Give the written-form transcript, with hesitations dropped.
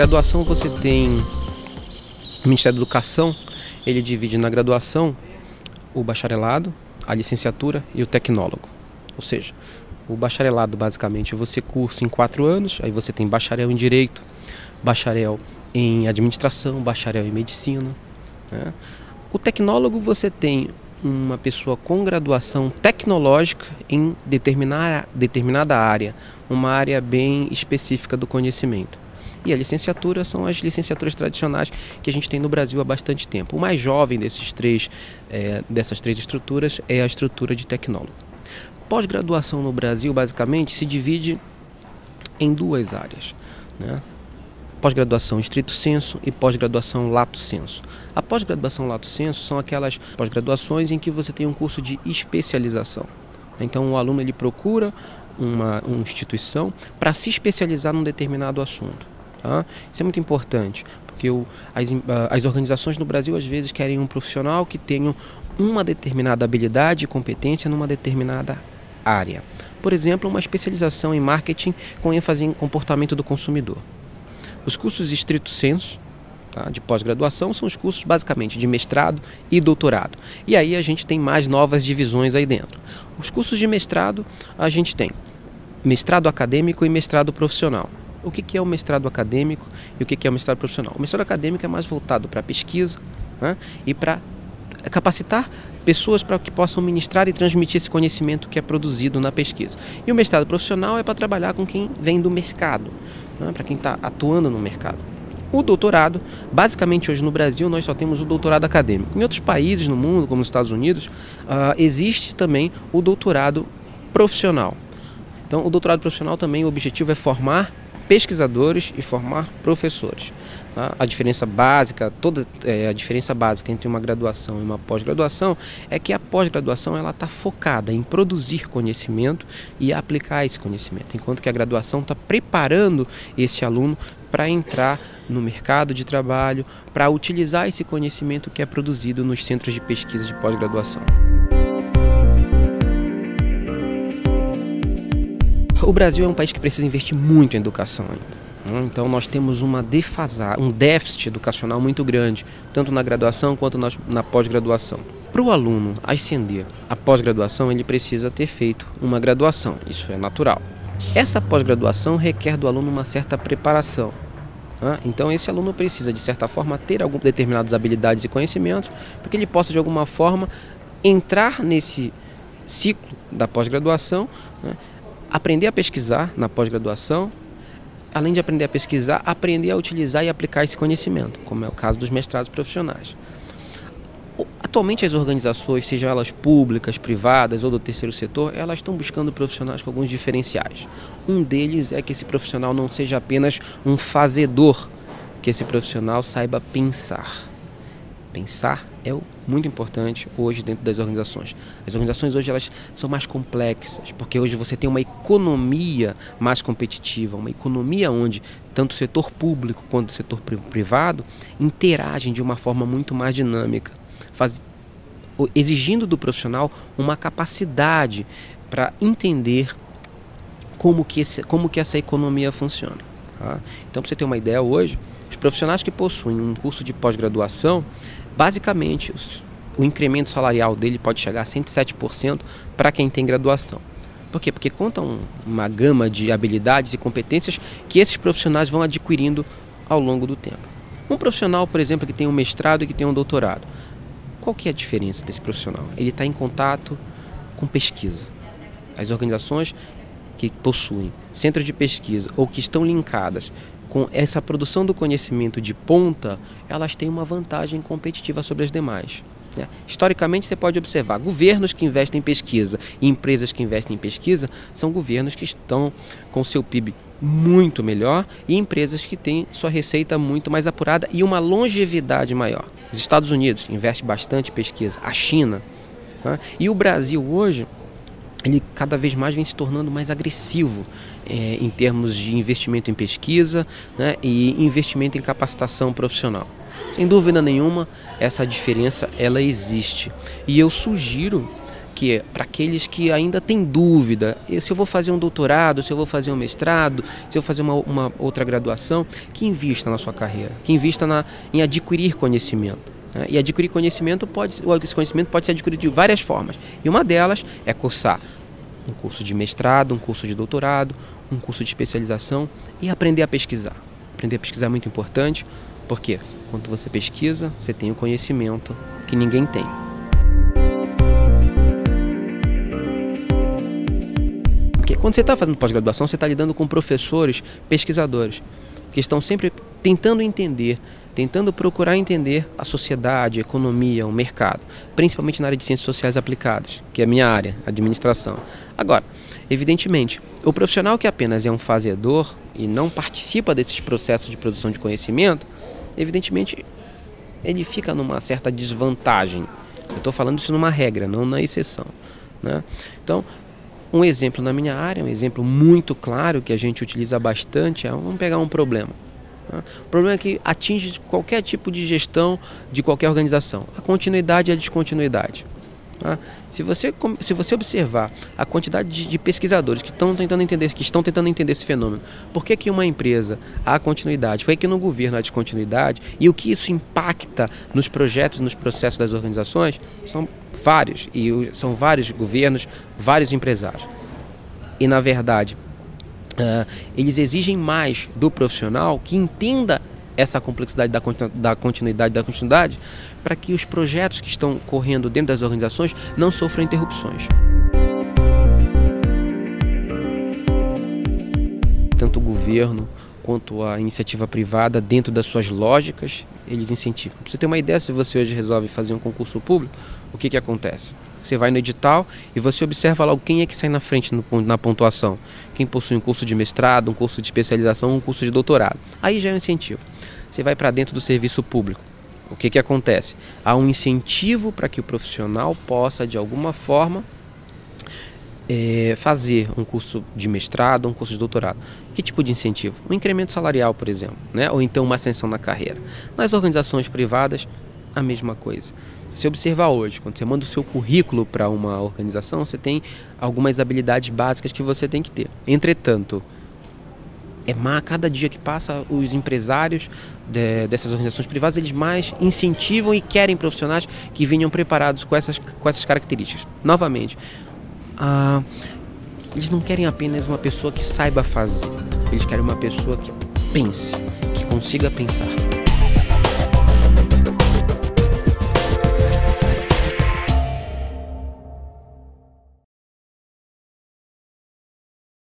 graduação você tem o Ministério da Educação, ele divide na graduação o bacharelado, a licenciatura e o tecnólogo. Ou seja, o bacharelado basicamente você cursa em 4 anos, aí você tem bacharel em Direito, bacharel em Administração, bacharel em Medicina, né? O tecnólogo você tem uma pessoa com graduação tecnológica em determinada área, uma área bem específica do conhecimento. E a licenciatura são as licenciaturas tradicionais que a gente tem no Brasil há bastante tempo. O mais jovem dessas três estruturas é a estrutura de tecnólogo. Pós-graduação no Brasil, basicamente, se divide em 2 áreas, né? Pós-graduação estrito sensu e pós-graduação lato sensu. A pós-graduação lato sensu são aquelas pós-graduações em que você tem um curso de especialização. Então o aluno ele procura uma instituição para se especializar num determinado assunto. Tá? Isso é muito importante, porque as organizações no Brasil às vezes querem um profissional que tenha uma determinada habilidade e competência numa determinada área. Por exemplo, uma especialização em marketing com ênfase em comportamento do consumidor. Os cursos estrito sensu, tá, de pós-graduação, são os cursos basicamente de mestrado e doutorado. E aí a gente tem mais novas divisões aí dentro. Os cursos de mestrado, a gente tem mestrado acadêmico e mestrado profissional. O que é o mestrado acadêmico e o que é o mestrado profissional? O mestrado acadêmico é mais voltado para a pesquisa, né, e para capacitar pessoas para que possam ministrar e transmitir esse conhecimento que é produzido na pesquisa. E o mestrado profissional é para trabalhar com quem vem do mercado, né, para quem está atuando no mercado. O doutorado, basicamente hoje no Brasil nós só temos o doutorado acadêmico. Em outros países no mundo, como nos Estados Unidos, existe também o doutorado profissional. Então o doutorado profissional também, o objetivo é formar pesquisadores e formar professores. Tá? A diferença básica, a diferença básica entre uma graduação e uma pós-graduação é que a pós-graduação ela está focada em produzir conhecimento e aplicar esse conhecimento, enquanto que a graduação está preparando esse aluno para entrar no mercado de trabalho, para utilizar esse conhecimento que é produzido nos centros de pesquisa de pós-graduação. O Brasil é um país que precisa investir muito em educação ainda. Então nós temos um déficit educacional muito grande, tanto na graduação quanto na pós-graduação. Para o aluno ascender a pós-graduação, ele precisa ter feito uma graduação, isso é natural. Essa pós-graduação requer do aluno uma certa preparação. Então esse aluno precisa, de certa forma, ter determinadas habilidades e conhecimentos para que ele possa, de alguma forma, entrar nesse ciclo da pós-graduação, né? Aprender a pesquisar na pós-graduação, além de aprender a pesquisar, aprender a utilizar e aplicar esse conhecimento, como é o caso dos mestrados profissionais. Atualmente as organizações, sejam elas públicas, privadas ou do terceiro setor, elas estão buscando profissionais com alguns diferenciais. Um deles é que esse profissional não seja apenas um fazedor, que esse profissional saiba pensar. Pensar é muito importante hoje dentro das organizações. As organizações hoje elas são mais complexas, porque hoje você tem uma economia mais competitiva, uma economia onde tanto o setor público quanto o setor privado interagem de uma forma muito mais dinâmica, exigindo do profissional uma capacidade para entender como que essa economia funciona. Tá? Então, para você ter uma ideia hoje, os profissionais que possuem um curso de pós-graduação, basicamente, o incremento salarial dele pode chegar a 107% para quem tem graduação. Por quê? Porque conta uma gama de habilidades e competências que esses profissionais vão adquirindo ao longo do tempo. Um profissional, por exemplo, que tem um mestrado e que tem um doutorado, qual que é a diferença desse profissional? Ele está em contato com pesquisa. As organizações que possuem centros de pesquisa ou que estão linkadas com essa produção do conhecimento de ponta, elas têm uma vantagem competitiva sobre as demais. Historicamente, você pode observar, governos que investem em pesquisa e empresas que investem em pesquisa são governos que estão com seu PIB muito melhor e empresas que têm sua receita muito mais apurada e uma longevidade maior. Os Estados Unidos investem bastante em pesquisa, a China, né? E o Brasil hoje, ele cada vez mais vem se tornando mais agressivo em termos de investimento em pesquisa, né, e investimento em capacitação profissional. Sem dúvida nenhuma, essa diferença ela existe. E eu sugiro quê? Para aqueles que ainda têm dúvida, se eu vou fazer um doutorado, se eu vou fazer um mestrado, se eu vou fazer uma outra graduação, que invista na sua carreira, que invista em adquirir conhecimento. Né? E adquirir conhecimento esse conhecimento pode ser adquirido de várias formas. E uma delas é cursar um curso de mestrado, um curso de doutorado, um curso de especialização e aprender a pesquisar. Aprender a pesquisar é muito importante, porque quando você pesquisa, você tem o conhecimento que ninguém tem. Porque quando você está fazendo pós-graduação, você está lidando com professores, pesquisadores, que estão sempre tentando entender, tentando procurar entender a sociedade, a economia, o mercado, principalmente na área de ciências sociais aplicadas, que é a minha área, administração. Agora, evidentemente, o profissional que apenas é um fazedor e não participa desses processos de produção de conhecimento, evidentemente, ele fica numa certa desvantagem. Eu estou falando isso numa regra, não na exceção, né? Então, um exemplo na minha área, um exemplo muito claro que a gente utiliza bastante, vamos pegar um problema. O problema é que atinge qualquer tipo de gestão de qualquer organização. A continuidade e a descontinuidade. Se você observar a quantidade de pesquisadores que estão tentando entender esse fenômeno, por que uma empresa há continuidade, por que no governo há descontinuidade e o que isso impacta nos projetos, nos processos das organizações, são vários, e são vários governos, vários empresários. E na verdade, eles exigem mais do profissional que entenda essa complexidade da continuidade, para que os projetos que estão correndo dentro das organizações não sofram interrupções. Tanto o governo quanto a iniciativa privada, dentro das suas lógicas, eles incentivam. Para você ter uma ideia, se você hoje resolve fazer um concurso público, o que acontece? Você vai no edital e você observa lá quem é que sai na frente na pontuação. Quem possui um curso de mestrado, um curso de especialização, um curso de doutorado. Aí já é um incentivo. Você vai para dentro do serviço público. O que acontece? Há um incentivo para que o profissional possa, de alguma forma, fazer um curso de mestrado, um curso de doutorado. Que tipo de incentivo? Um incremento salarial, por exemplo, né? Ou então uma ascensão na carreira. Nas organizações privadas, a mesma coisa. Se observar hoje, quando você manda o seu currículo para uma organização, você tem algumas habilidades básicas que você tem que ter. Entretanto, cada dia que passa, os empresários dessas organizações privadas, eles mais incentivam e querem profissionais que venham preparados com essas características. Novamente, eles não querem apenas uma pessoa que saiba fazer, eles querem uma pessoa que pense, que consiga pensar.